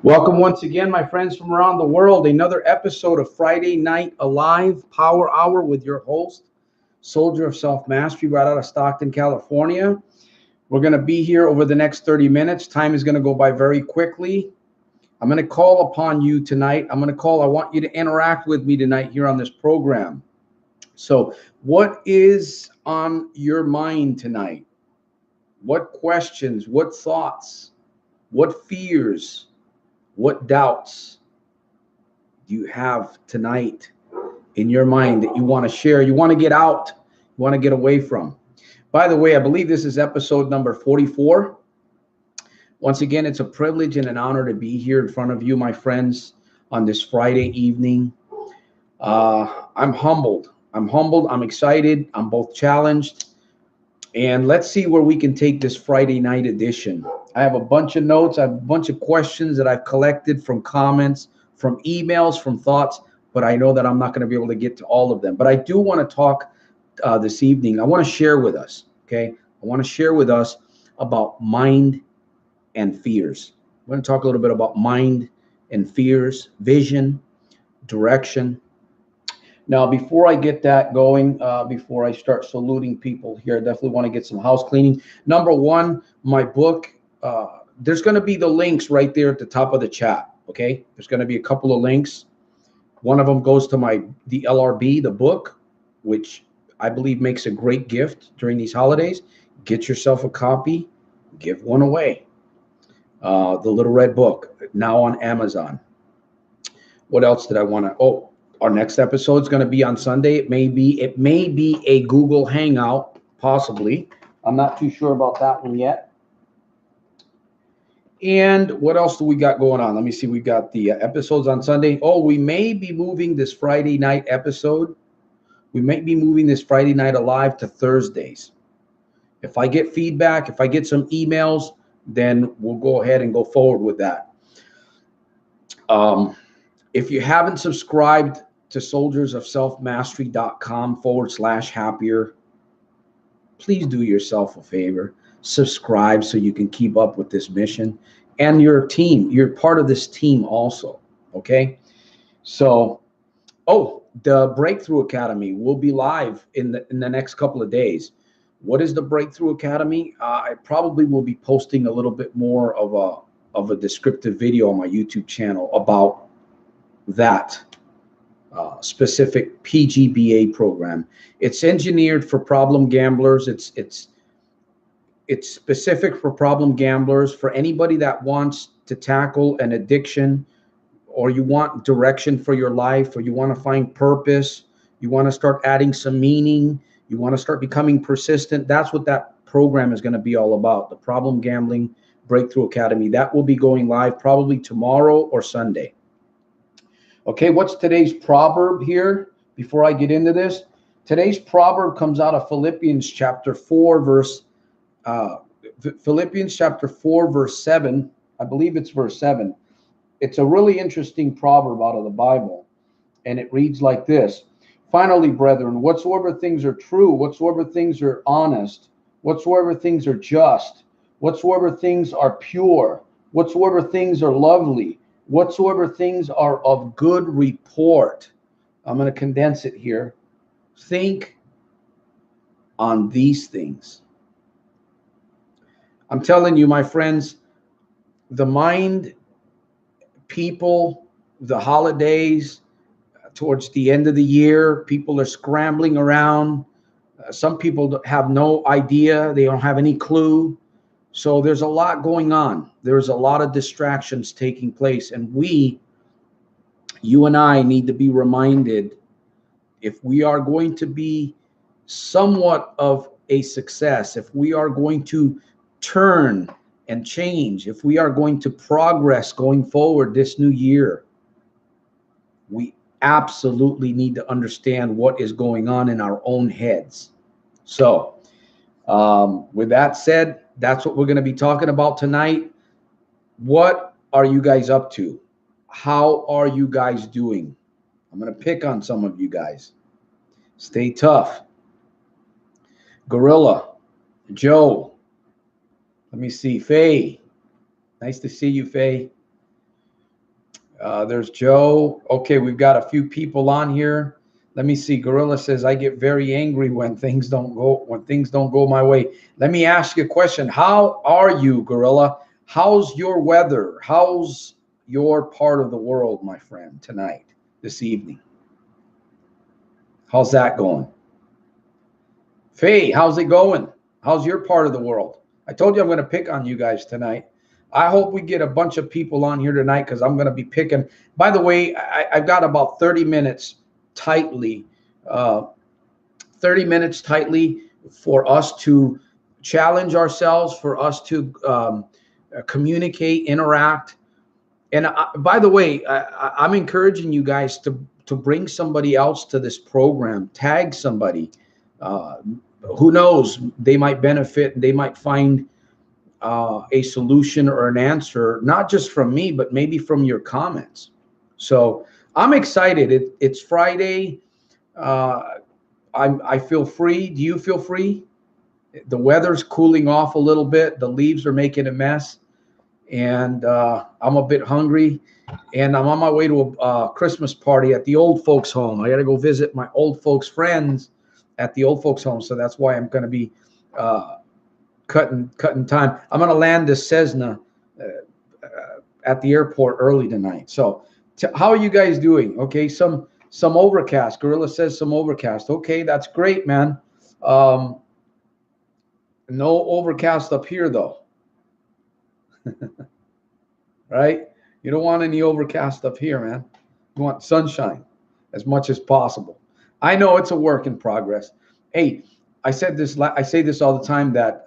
Welcome once again, my friends from around the world. Another episode of Friday Night Alive Power Hour with your host, Soldier of Self Mastery, right out of Stockton, California. We're going to be here over the next 30 minutes. Time is going to go by very quickly. I'm going to call upon you tonight. I want you to interact with me tonight here on this program. So, what is on your mind tonight? What questions, what thoughts, what fears? What doubts do you have tonight in your mind that you want to share, you want to get out, you want to get away from? By the way, I believe this is episode number 44. Once again, it's a privilege and an honor to be here in front of you, my friends, on this Friday evening. I'm humbled. I'm excited. I'm both challenged. And let's see where we can take this Friday night edition. I have a bunch of notes. I have a bunch of questions that I've collected from comments, from emails, from thoughts, but I know that I'm not going to be able to get to all of them. But I do want to talk this evening. I want to share with us, okay? I want to share with us about mind and fears. I'm going to talk a little bit about mind and fears, vision, direction. Now, before I get that going, before I start saluting people here, I definitely want to get some house cleaning. Number one, my book, there's going to be the links right there at the top of the chat, okay? There's going to be a couple of links. One of them goes to the LRB, the book, which I believe makes a great gift during these holidays. Get yourself a copy, give one away. The Little Red Book, now on Amazon. What else did I want to? Oh, our next episode is going to be on Sunday. It may be a Google Hangout, possibly. I'm not too sure about that one yet. And what else do we got going on? Let me see. We got the episodes on Sunday. Oh, we may be moving this Friday night episode. We might be moving this Friday Night Alive to Thursdays. If I get feedback, if I get some emails, then we'll go ahead and go forward with that. If you haven't subscribed to soldiersofselfmastery.com/happier, please do yourself a favor. Subscribe so you can keep up with this mission and your team. You're part of this team also, okay? So, the Breakthrough Academy will be live in the next couple of days. What is the Breakthrough Academy? I probably will be posting a little bit more of a descriptive video on my YouTube channel about that specific PGBA program. It's engineered for problem gamblers. It's specific for problem gamblers, for anybody that wants to tackle an addiction, or you want direction for your life, or you want to find purpose, you want to start adding some meaning, you want to start becoming persistent. That's what that program is going to be all about, the Problem Gambling Breakthrough Academy. That will be going live probably tomorrow or Sunday. Okay, what's today's proverb here before I get into this? Today's proverb comes out of Philippians chapter 4, verse 7. I believe it's verse 7. It's a really interesting proverb out of the Bible, and it reads like this. Finally, brethren, whatsoever things are true, whatsoever things are honest, whatsoever things are just, whatsoever things are pure, whatsoever things are lovely, whatsoever things are of good report. I'm going to condense it here. Think on these things. I'm telling you, my friends, the mind, people, the holidays, towards the end of the year, people are scrambling around. Some people have no idea. They don't have any clue. So there's a lot going on. There's a lot of distractions taking place. And you and I need to be reminded, if we are going to be somewhat of a success, if we are going to turn and change, if we are going to progress going forward this new year, we absolutely need to understand what is going on in our own heads. So with that said, that's what we're going to be talking about tonight. What are you guys up to? How are you guys doing? I'm going to pick on some of you guys. Stay tough. Gorilla, Joe, let me see, Faye. Nice to see you, Faye. There's Joe. Okay, we've got a few people on here. Let me see. Gorilla says, I get very angry when things don't go my way. Let me ask you a question. How are you, Gorilla? How's your weather? How's your part of the world, my friend, tonight, this evening? How's that going? Faye, how's it going? How's your part of the world? I told you I'm going to pick on you guys tonight. I hope we get a bunch of people on here tonight because I'm going to be picking. By the way, I've got about 30 minutes tightly, 30 minutes tightly for us to challenge ourselves, for us to communicate, interact. And by the way, I'm encouraging you guys to bring somebody else to this program, tag somebody. Who knows? They might benefit. They might find a solution or an answer, not just from me, but maybe from your comments. So I'm excited. It's Friday. I feel free. Do you feel free? The weather's cooling off a little bit. The leaves are making a mess. And I'm a bit hungry. And I'm on my way to a Christmas party at the old folks' home. I got to go visit my old folks' friends at the old folks' home. So that's why I'm going to be cutting time. I'm going to land this Cessna at the airport early tonight. So how are you guys doing? Okay, some overcast. Gorilla says some overcast. Okay, that's great, man. No overcast up here, though. Right? You don't want any overcast up here, man. You want sunshine as much as possible. I know it's a work in progress. Hey, I say this all the time that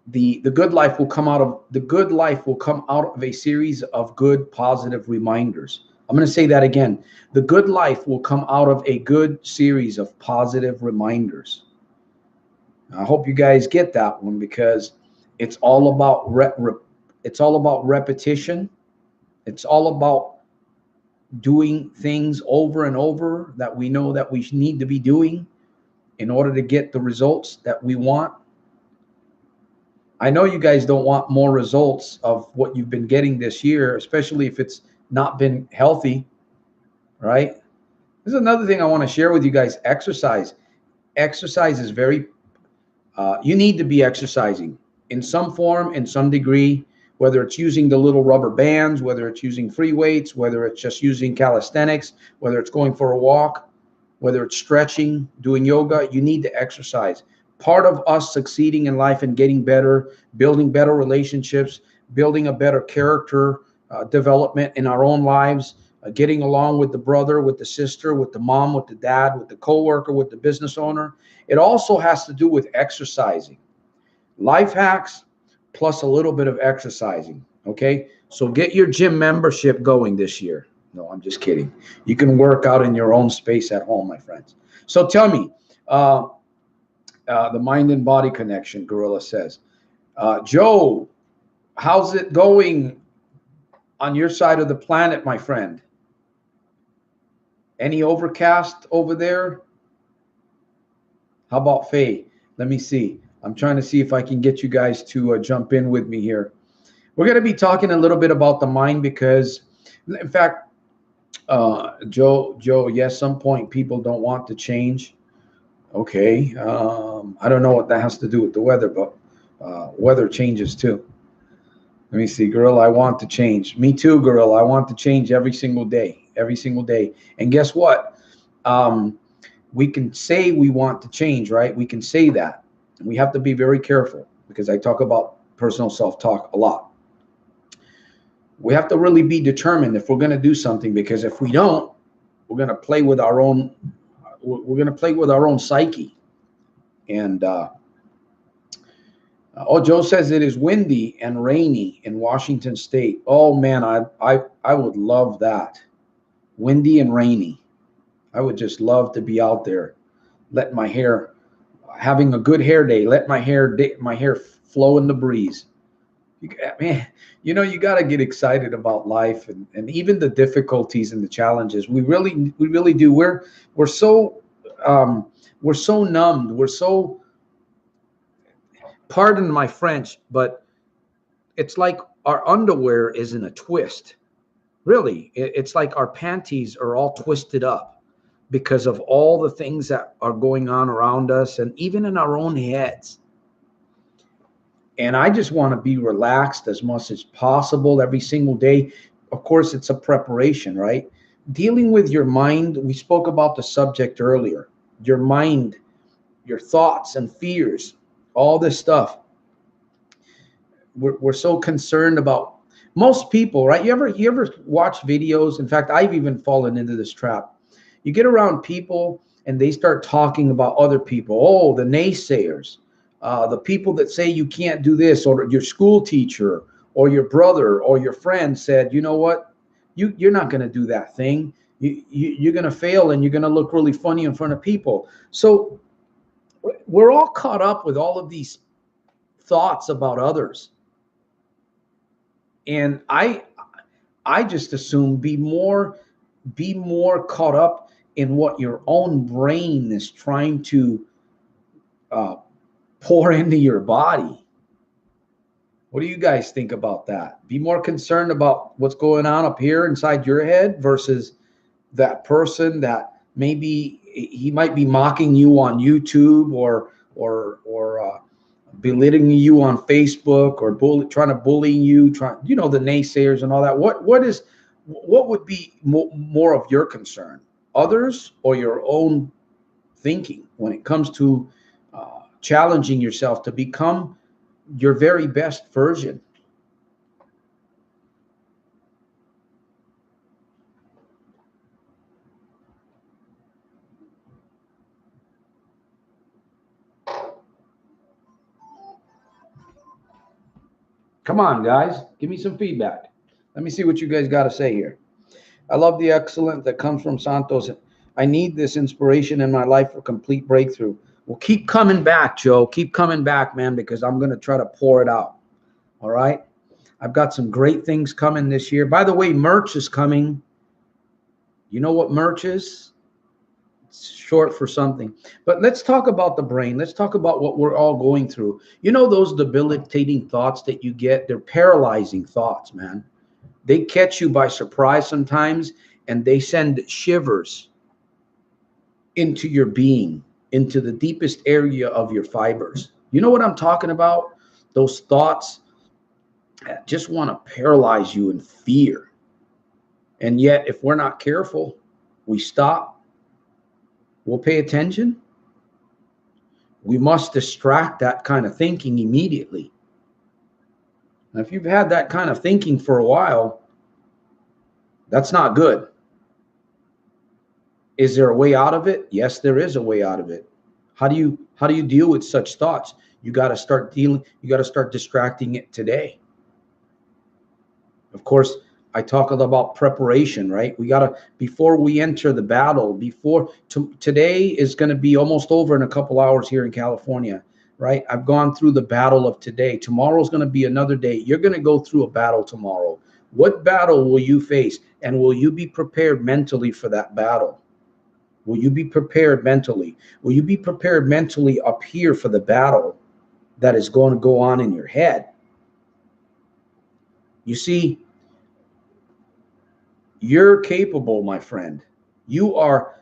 the good life will come out of a series of good positive reminders. I'm going to say that again. The good life will come out of a good series of positive reminders. I hope you guys get that one because it's all about repetition. It's all about doing things over and over that we know that we need to be doing in order to get the results that we want. I know you guys don't want more results of what you've been getting this year, especially if it's not been healthy, right? This is another thing I want to share with you guys. Exercise is very, you need to be exercising in some form, in some degree, whether it's using the little rubber bands, whether it's using free weights, whether it's just using calisthenics, whether it's going for a walk, whether it's stretching, doing yoga, you need to exercise. Part of us succeeding in life and getting better, building better relationships, building a better character development in our own lives, getting along with the brother, with the sister, with the mom, with the dad, with the coworker, with the business owner. It also has to do with exercising. Life hacks plus a little bit of exercising, okay? So get your gym membership going this year. No, I'm just kidding. You can work out in your own space at home, my friends. So tell me, the mind and body connection, Gorilla says. Joe, how's it going on your side of the planet, my friend? Any overcast over there? How about Faye? Let me see. I'm trying to see if I can get you guys to jump in with me here. We're going to be talking a little bit about the mind because, in fact, Joe, yes, some point people don't want to change. Okay. I don't know what that has to do with the weather, but weather changes too. Let me see. Gorilla, I want to change. Me too, Gorilla. I want to change every single day. And guess what? We can say we want to change, right? We can say that. And we have to be very careful because I talk about personal self-talk a lot. We have to really be determined if we're going to do something, because if we don't, we're going to play with our own psyche. And Joe says it is windy and rainy in Washington State. Oh man, I would love that. Windy and rainy. I would just love to be out there, let my hair, having a good hair day, let my hair flow in the breeze. Man, you got to get excited about life and even the difficulties and the challenges. We really do. We're so numbed. We're so, pardon my French, but it's like our underwear is in a twist. Really, it's like our panties are all twisted up because of all the things that are going on around us and even in our own heads. And I just want to be relaxed as much as possible every single day. Of course, it's a preparation, right? Dealing with your mind, we spoke about the subject earlier. Your mind, your thoughts and fears, all this stuff. We're so concerned about most people, right? You ever watch videos? In fact, I've even fallen into this trap. You get around people and they start talking about other people. Oh, the naysayers, the people that say you can't do this, or your school teacher or your brother or your friend said, you know what, you're not going to do that thing. You're going to fail and you're going to look really funny in front of people. So we're all caught up with all of these thoughts about others. And I just assume be more caught up in what your own brain is trying to pour into your body. What do you guys think about that? Be more concerned about what's going on up here inside your head versus that person that maybe he might be mocking you on YouTube or belittling you on Facebook or trying to bully you, the naysayers and all that. What would be more of your concern, others or your own thinking when it comes to challenging yourself to become your very best version? Come on, guys, give me some feedback. Let me see what you guys got to say here. I love the excellence that comes from Santos. I need this inspiration in my life for complete breakthrough. Well, keep coming back, Joe. Keep coming back, man, because I'm going to try to pour it out. All right. I've got some great things coming this year. By the way, merch is coming. You know what merch is? It's short for something. But let's talk about the brain. Let's talk about what we're all going through. You know, those debilitating thoughts that you get, they're paralyzing thoughts, man. They catch you by surprise sometimes, and they send shivers into your being, into the deepest area of your fibers. You know what I'm talking about? Those thoughts that just want to paralyze you in fear. And yet, if we're not careful, we stop, we'll pay attention. We must distract that kind of thinking immediately. Now, if you've had that kind of thinking for a while, that's not good. Is there a way out of it? Yes, there is a way out of it. How do you deal with such thoughts? You got to start distracting it today. Of course, I talk about preparation, right? We got to, before we enter the battle, today is going to be almost over in a couple hours here in California, right? I've gone through the battle of today. Tomorrow's going to be another day. You're going to go through a battle tomorrow. What battle will you face? And will you be prepared mentally for that battle? Will you be prepared mentally? Will you be prepared mentally up here for the battle that is going to go on in your head? You see, you're capable, my friend. You are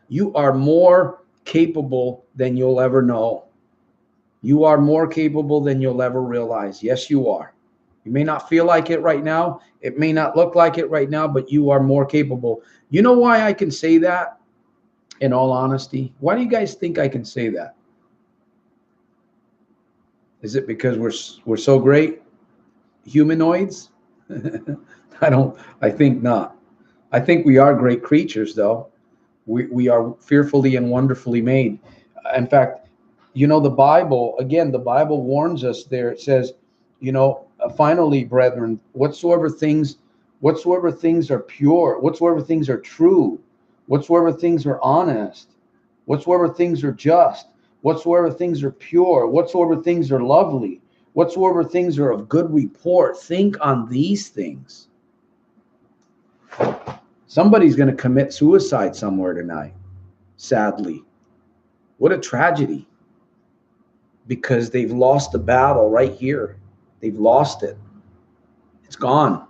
more capable than you'll ever know. You are more capable than you'll ever realize. Yes, you are. You may not feel like it right now. It may not look like it right now, but you are more capable. You know why I can say that? In all honesty, why do you guys think I can say that? Is it because we're so great humanoids? I think not. I think we are great creatures, though. We are fearfully and wonderfully made. In fact, the Bible, again, the Bible warns us there. It says, finally, brethren, whatsoever things are pure, whatsoever things are true, whatsoever things are honest, whatsoever things are just, whatsoever things are pure, whatsoever things are lovely, whatsoever things are of good report, think on these things. Somebody's going to commit suicide somewhere tonight, sadly. What a tragedy. Because they've lost the battle right here. They've lost it. It's gone.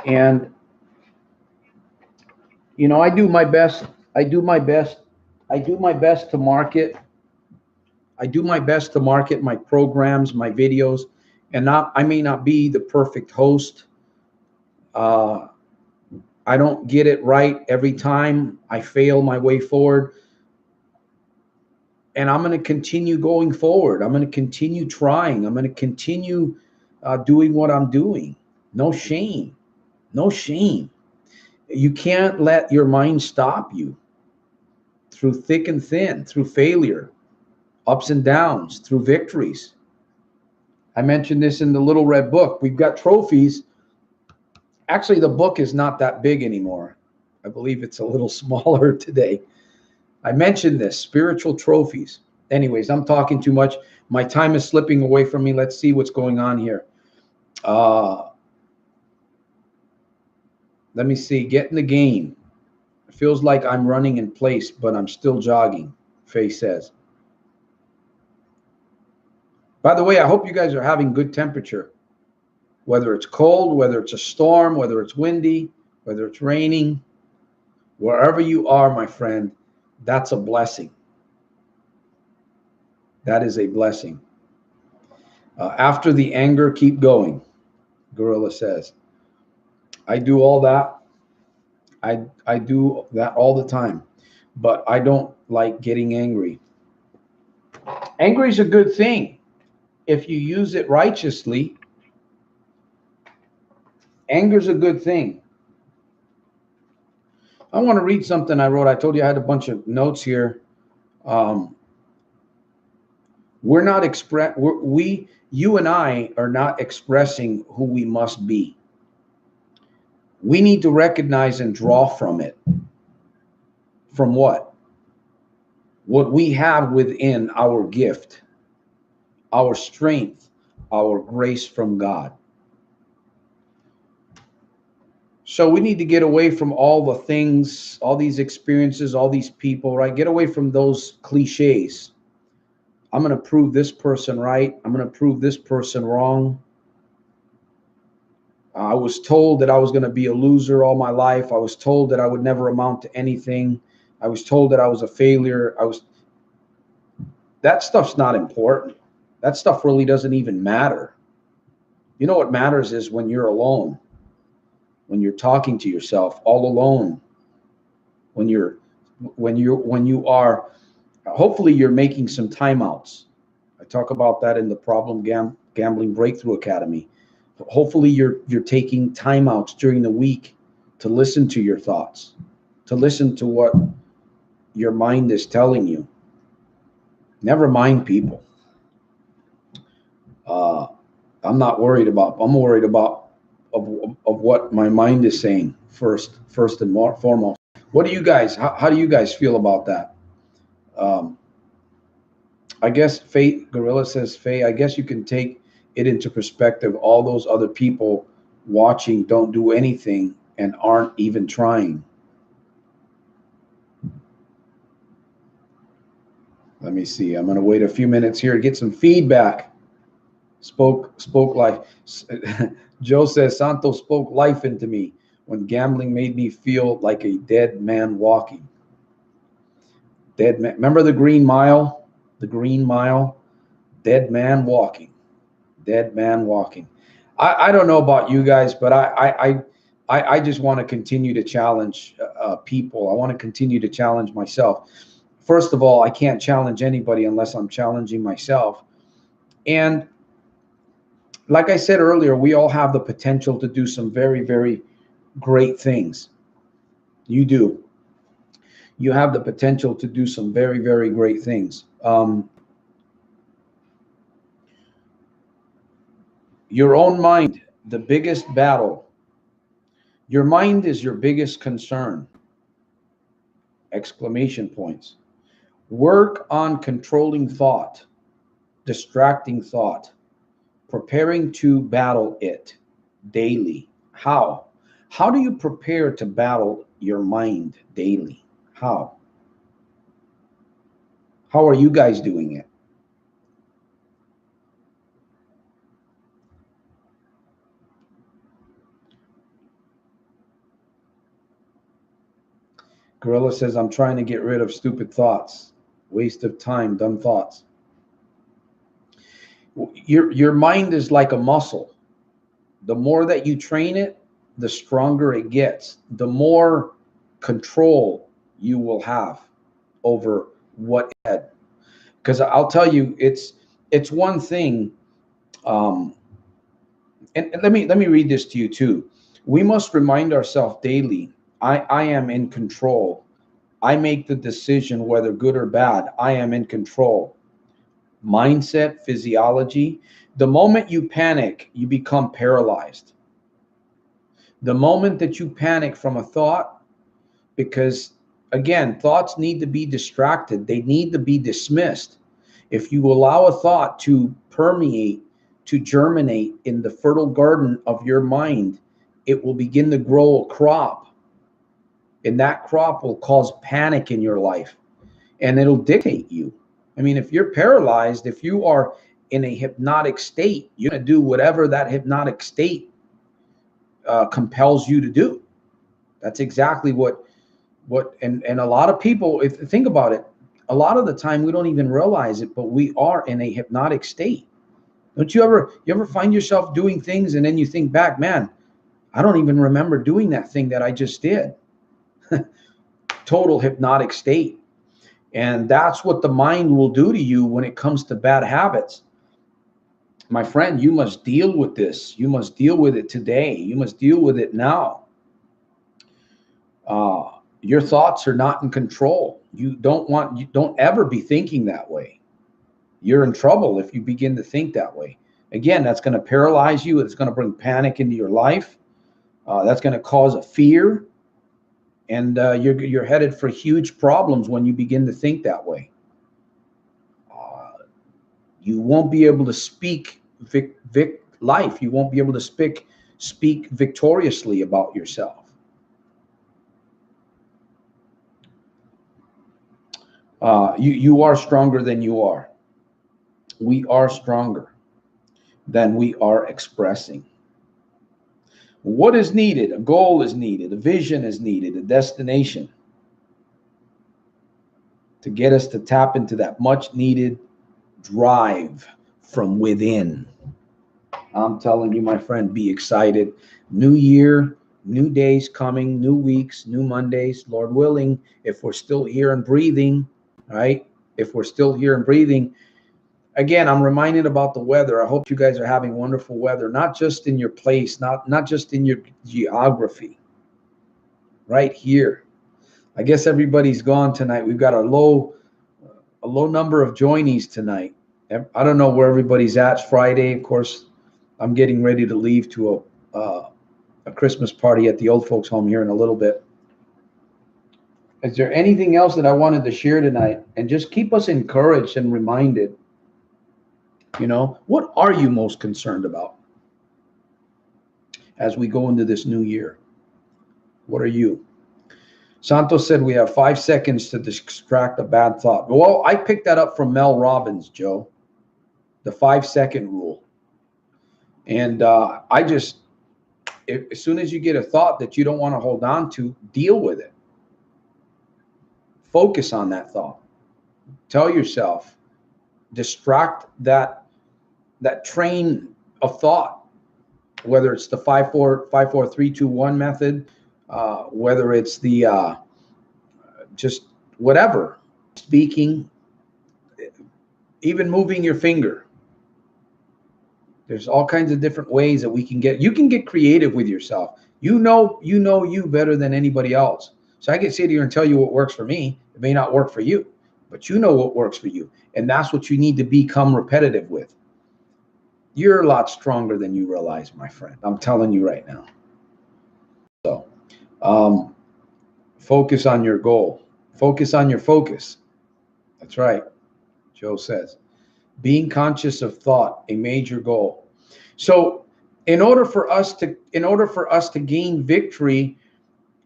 And, you know, I do my best. I do my best. I do my best to market. I do my best to market my programs, my videos, and I may not be the perfect host. Uh, I don't get it right every time. I fail my way forward. And I'm going to continue going forward. I'm going to continue trying. I'm going to continue doing what I'm doing. No shame. No shame. You can't let your mind stop you through thick and thin, through failure, ups and downs, through victories. I mentioned this in the Little Red Book. We've got trophies. Actually, the book is not that big anymore. I believe it's a little smaller today. I mentioned this, spiritual trophies. Anyways, I'm talking too much. My time is slipping away from me. Let's see what's going on here. Let me see. Get in the game. It feels like I'm running in place, but I'm still jogging, Faye says. By the way, I hope you guys are having good temperature. Whether it's cold, whether it's a storm, whether it's windy, whether it's raining, wherever you are, my friend, that's a blessing. That is a blessing. After the anger, keep going, Gorilla says. I do all that. I do that all the time, but I don't like getting angry. Angry is a good thing if you use it righteously. Anger is a good thing. I want to read something I wrote. I told you I had a bunch of notes here. We're not you and I are not expressing who we must be. We need to recognize and draw from it. From what? What we have within our gift, our strength, our grace from God. So we need to get away from all the things, all these experiences, all these people, right? Get away from those cliches. I'm going to prove this person right. I'm going to prove this person wrong. I was told that I was going to be a loser all my life. I was told that I would never amount to anything. I was told that I was a failure. That stuff's not important. That stuff really doesn't even matter. You know what matters is when you're alone, when you're talking to yourself all alone, when you are, hopefully you're making some timeouts. I talk about that in the Problem Gambling Breakthrough Academy. Hopefully you're taking timeouts during the week to listen to your thoughts, to listen to what your mind is telling you. Never mind people. I'm worried about of what my mind is saying first and foremost. What do you guys, how do you guys feel about that? I guess Gorilla says, Faye, I guess you can take it into perspective. All those other people watching don't do anything and aren't even trying. Let me see. I'm going to wait a few minutes here to get some feedback. Spoke life. Joe says, Santos spoke life into me when gambling made me feel like a dead man walking. Dead man. Remember the Green Mile? The Green Mile? Dead man walking. Dead man walking. I don't know about you guys, but I just want to continue to challenge people. I want to continue to challenge myself. First of all, I can't challenge anybody unless I'm challenging myself. And like I said earlier, we all have the potential to do some very, very great things. You do. You have the potential to do some very, very great things. Your own mind, the biggest battle. Your mind is your biggest concern. Exclamation points. Work on controlling thought, distracting thought, preparing to battle it daily. How? How do you prepare to battle your mind daily? How? How are you guys doing it? Gorilla says, I'm trying to get rid of stupid thoughts. Waste of time, dumb thoughts. Your mind is like a muscle. The more that you train it, the stronger it gets. The more control you will have over what head. Because I'll tell you, it's one thing. And let me read this to you too. We must remind ourselves daily, I am in control. I make the decision whether good or bad. I am in control. Mindset, physiology. The moment you panic, you become paralyzed. The moment that you panic from a thought, because again, thoughts need to be distracted. They need to be dismissed. If you allow a thought to permeate, to germinate in the fertile garden of your mind, it will begin to grow a crop. And that crop will cause panic in your life. And it'll dictate you. I mean, if you're paralyzed, if you are in a hypnotic state, you're going to do whatever that hypnotic state compels you to do. That's exactly what and a lot of people, if think about it, a lot of the time we don't even realize it, but we are in a hypnotic state. Don't you ever find yourself doing things and then you think back, man, I don't even remember doing that thing that I just did. Total hypnotic state. And that's what the mind will do to you when it comes to bad habits. My friend, you must deal with this. You must deal with it today. You must deal with it now. Your thoughts are not in control. You don't ever be thinking that way. You're in trouble if you begin to think that way. Again, that's going to paralyze you. It's going to bring panic into your life. That's going to cause a fear. And you're headed for huge problems when you begin to think that way. You won't be able to speak life. You won't be able to speak victoriously about yourself. You are stronger than you are. We are stronger than we are expressing. What is needed? A goal is needed. A vision is needed. A destination to get us to tap into that much needed drive from within. I'm telling you, my friend, be excited. New year, new days coming, new weeks, new Mondays, Lord willing, if we're still here and breathing, right? If we're still here and breathing. Again, I'm reminded about the weather. I hope you guys are having wonderful weather, not just in your place, not just in your geography, right here. I guess everybody's gone tonight. We've got a low number of joinees tonight. I don't know where everybody's at. It's Friday. Of course, I'm getting ready to leave to a Christmas party at the old folks home here in a little bit. Is there anything else that I wanted to share tonight? And just keep us encouraged and reminded. You know, what are you most concerned about as we go into this new year? What are you? Santos said we have 5 seconds to distract a bad thought. Well, I picked that up from Mel Robbins, Joe, the 5-second rule. And as soon as you get a thought that you don't want to hold on to, deal with it. Focus on that thought. Tell yourself, distract that train of thought, whether it's the 5-4-3-2-1 method, whether it's the just whatever, speaking, even moving your finger. There's all kinds of different ways that you can get creative with yourself. You know you better than anybody else. So I can sit here and tell you what works for me. It may not work for you, but you know what works for you. And that's what you need to become repetitive with. You're a lot stronger than you realize, my friend. I'm telling you right now. So focus on your goal. Focus on your focus. That's right. Joe says. Being conscious of thought, a major goal. So in order for us to gain victory,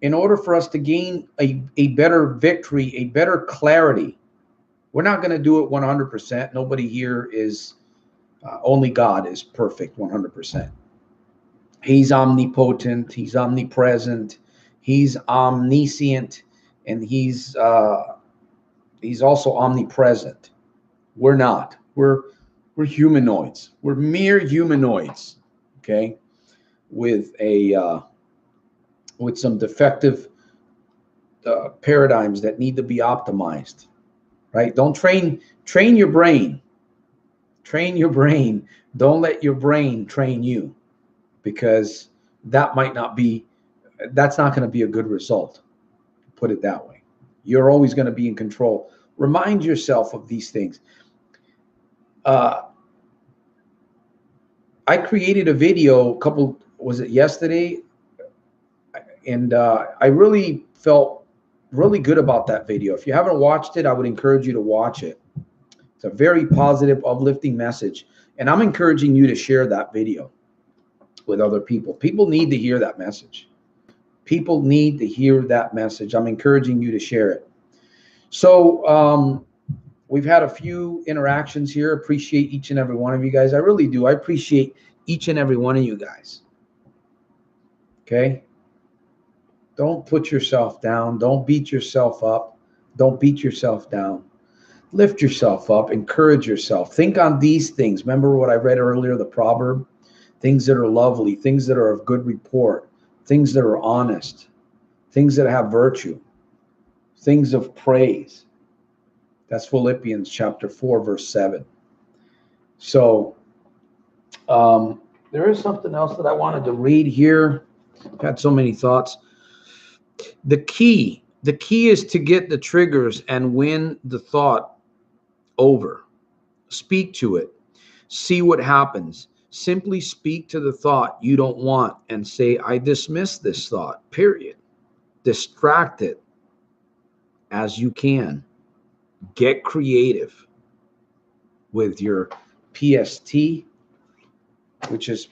in order for us to gain a better victory, a better clarity, we're not going to do it 100%. Nobody here is, only God is perfect 100%. He's omnipotent. He's omnipresent. He's omniscient. and he's also omnipresent. We're not. We're humanoids. We're mere humanoids, okay, with with some defective paradigms that need to be optimized, right? Don't train your brain. Train your brain. Don't let your brain train you, because that might not be, that's not going to be a good result. Put it that way. You're always going to be in control. Remind yourself of these things. I created a video was it yesterday? And I really felt really good about that video. If you haven't watched it, I would encourage you to watch it. It's a very positive, uplifting message. And I'm encouraging you to share that video with other people. People need to hear that message. People need to hear that message. I'm encouraging you to share it. So we've had a few interactions here. Appreciate each and every one of you guys. I really do. I appreciate each and every one of you guys. Okay? Don't put yourself down. Don't beat yourself up. Don't beat yourself down. Lift yourself up. Encourage yourself. Think on these things. Remember what I read earlier, the proverb? Things that are lovely, things that are of good report, things that are honest, things that have virtue, things of praise. That's Philippians chapter 4, verse 7. So there is something else that I wanted to read here. I've had so many thoughts. The key is to get the triggers and win the thought over. Speak to it. See what happens. Simply speak to the thought you don't want and say, I dismiss this thought, period. Distract it as you can. Get creative with your PST, which is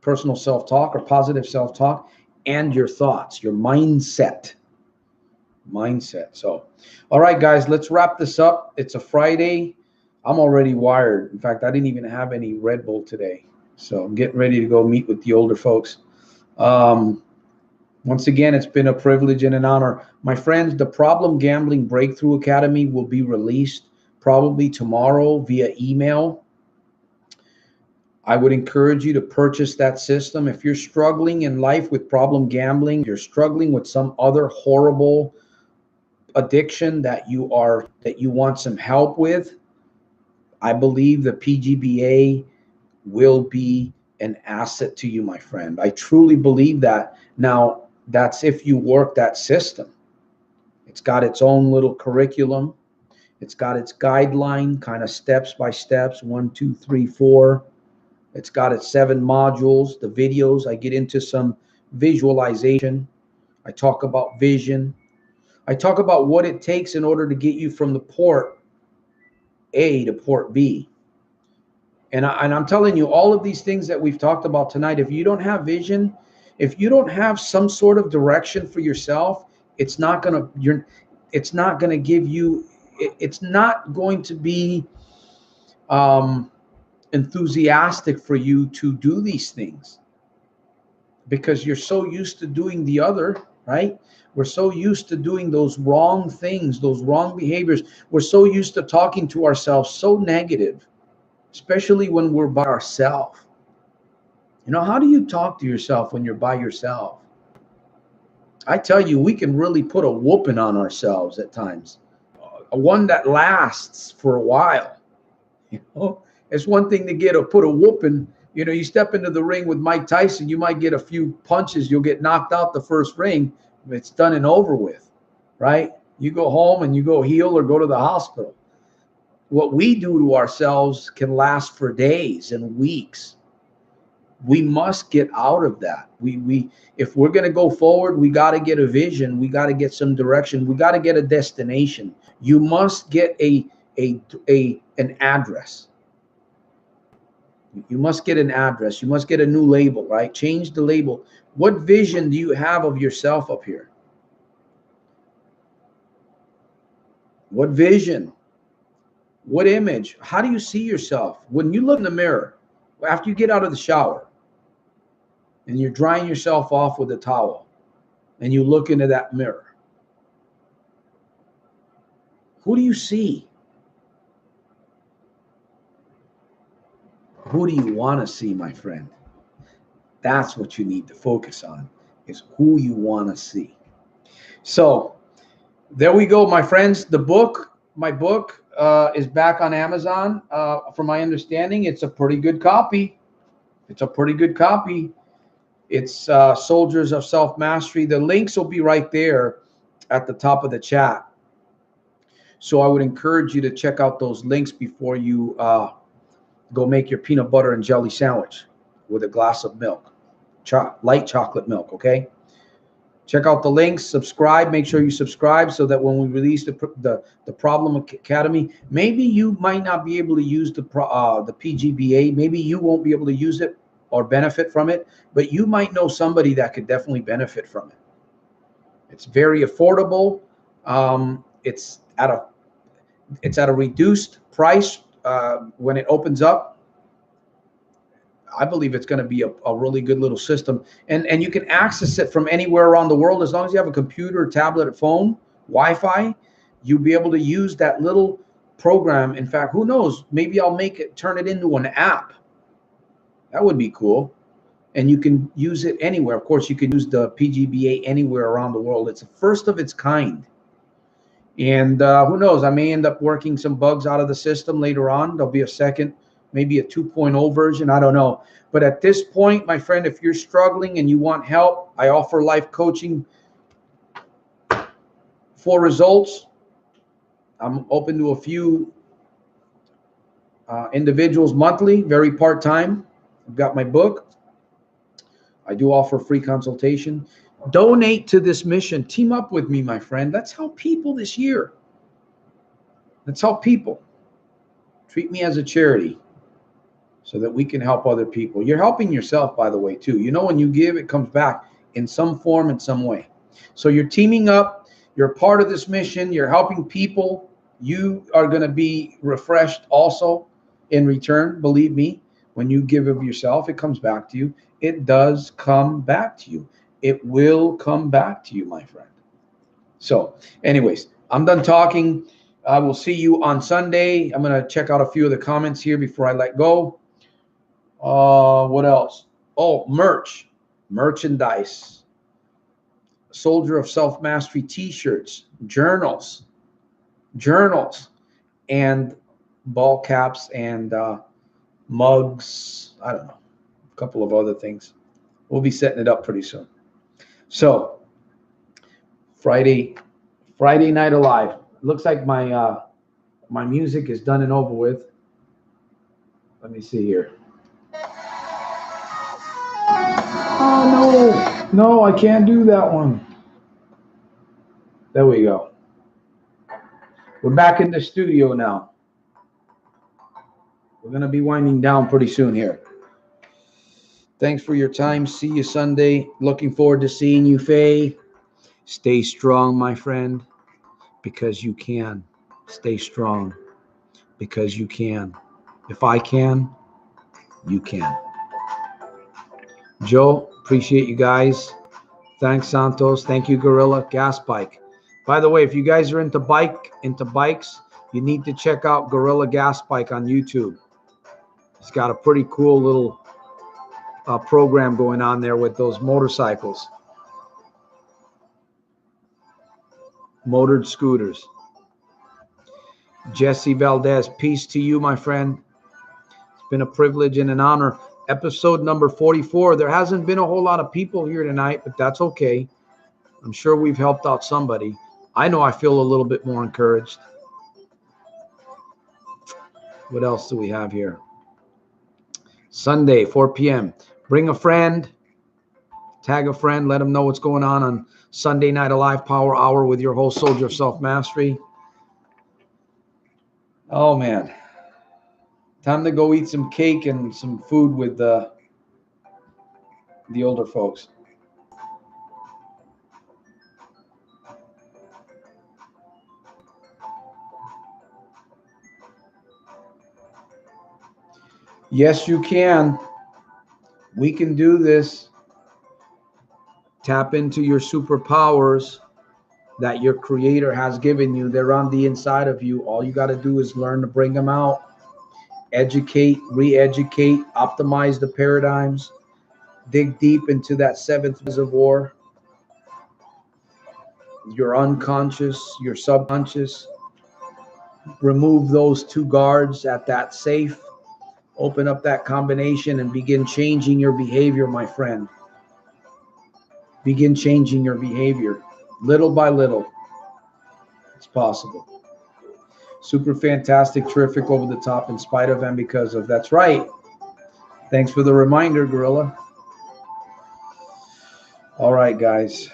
personal self-talk or positive self-talk, and your thoughts, your mindset. So, all right, guys, let's wrap this up. It's a Friday. I'm already wired. In fact, I didn't even have any Red Bull today. So I'm getting ready to go meet with the older folks. Once again, it's been a privilege and an honor. My friends, the Problem Gambling Breakthrough Academy will be released probably tomorrow via email. I would encourage you to purchase that system. If you're struggling in life with problem gambling, you're struggling with some other horrible addiction that you want some help with, I believe the PGBA will be an asset to you, my friend. I truly believe that. Now, that's if you work that system. It's got its own little curriculum. It's got its guideline, kind of steps by steps, 1, 2, 3, 4. It's got its 7 modules. The videos, I get into some visualization. I talk about vision. I talk about what it takes in order to get you from the port A to port B. And I'm telling you, all of these things that we've talked about tonight, if you don't have vision, if you don't have some sort of direction for yourself, it's not going to give you, it's not going to be enthusiastic for you to do these things, because you're so used to doing the other, right? We're so used to doing those wrong things, those wrong behaviors. We're so used to talking to ourselves so negative, especially when we're by ourselves. You know, how do you talk to yourself when you're by yourself? I tell you, we can really put a whooping on ourselves at times, one that lasts for a while. You know, it's one thing to put a whooping. You know, you step into the ring with Mike Tyson, you might get a few punches, you'll get knocked out the first ring. It's done and over with, right? You go home and you go heal or go to the hospital. What we do to ourselves can last for days and weeks. We must get out of that. If we're going to go forward, we got to get a vision. We got to get some direction. We got to get a destination. You must get an address. You must get an address. You must get a new label, right? Change the label. What vision do you have of yourself up here? What vision? What image? How do you see yourself? When you look in the mirror, after you get out of the shower, and you're drying yourself off with a towel, and you look into that mirror, Who do you see? Who do you want to see, my friend? That's what you need to focus on, is who you want to see. So there we go, my friends. My book is back on Amazon. From my understanding, it's a pretty good copy. It's Soldiers of Self-Mastery. The links will be right there at the top of the chat. So I would encourage you to check out those links before you go make your peanut butter and jelly sandwich with a glass of milk, light chocolate milk, okay? Check out the links, subscribe, make sure you subscribe so that when we release the Problem Academy, maybe you might not be able to use the PGBA, maybe you won't be able to use it or benefit from it, but you might know somebody that could definitely benefit from it. It's very affordable. It's at a reduced price when it opens up. I believe it's going to be a really good little system. And you can access it from anywhere around the world. As long as you have a computer, tablet, or phone, Wi-Fi, you'll be able to use that little program. In fact, who knows? Maybe I'll turn it into an app. That would be cool. And you can use it anywhere. Of course, you can use the PGBA anywhere around the world. It's the first of its kind. And who knows? I may end up working some bugs out of the system later on. There'll be a second, maybe a 2.0 version. I don't know. But at this point, my friend, if you're struggling and you want help, I offer life coaching for results. I'm open to a few individuals monthly, very part-time. I've got my book. I do offer free consultation. Donate to this mission. Team up with me, my friend. Let's help people this year. Let's help people. Treat me as a charity so that we can help other people. You're helping yourself, by the way, too. You know, when you give, it comes back in some form, in some way. So you're teaming up. You're part of this mission. You're helping people. You are going to be refreshed also in return. Believe me, when you give of yourself, it comes back to you. It does come back to you. It will come back to you, my friend. So anyways, I'm done talking. I will see you on Sunday. I'm going to check out a few of the comments here before I let go. What else? Oh, merchandise. Soldier of Self-Mastery t-shirts, journals, and ball caps and mugs. I don't know. A couple of other things. We'll be setting it up pretty soon. So Friday Night Alive. Looks like my my music is done and over with. Let me see here. Oh no, I can't do that one. There we go. We're back in the studio now. We're gonna be winding down pretty soon here. Thanks for your time. See you Sunday. Looking forward to seeing you, Faye. Stay strong, my friend, because you can. Stay strong, because you can. If I can, you can. Joe, appreciate you guys. Thanks, Santos. Thank you, Gorilla. Gas Bike. By the way, if you guys are into bikes, you need to check out Gorilla Gas Bike on YouTube. He's got a pretty cool little program going on there with those motorcycles. Motored scooters. Jesse Valdez, peace to you, my friend. It's been a privilege and an honor. Episode number 44. There hasn't been a whole lot of people here tonight, but that's okay. I'm sure we've helped out somebody. I know I feel a little bit more encouraged. What else do we have here? Sunday, 4 p.m. Bring a friend. Tag a friend. Let them know what's going on Sunday Night Alive Power Hour with your host, Soldier of Self-Mastery. Oh, man. Time to go eat some cake and some food with the older folks. Yes, you can. We can do this. Tap into your superpowers. that your creator has given you. They're on the inside of you. All you got to do is learn to bring them out, educate, re-educate, optimize the paradigms, dig deep into that seventh reservoir, your unconscious, your subconscious, remove those two guards at that safe, open up that combination and begin changing your behavior, my friend. Begin changing your behavior little by little. It's possible. Super fantastic, terrific, over the top, in spite of and because of. That's right. Thanks for the reminder, Gorilla. All right, guys.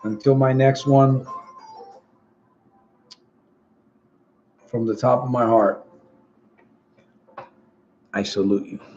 Until my next one, from the top of my heart, I salute you.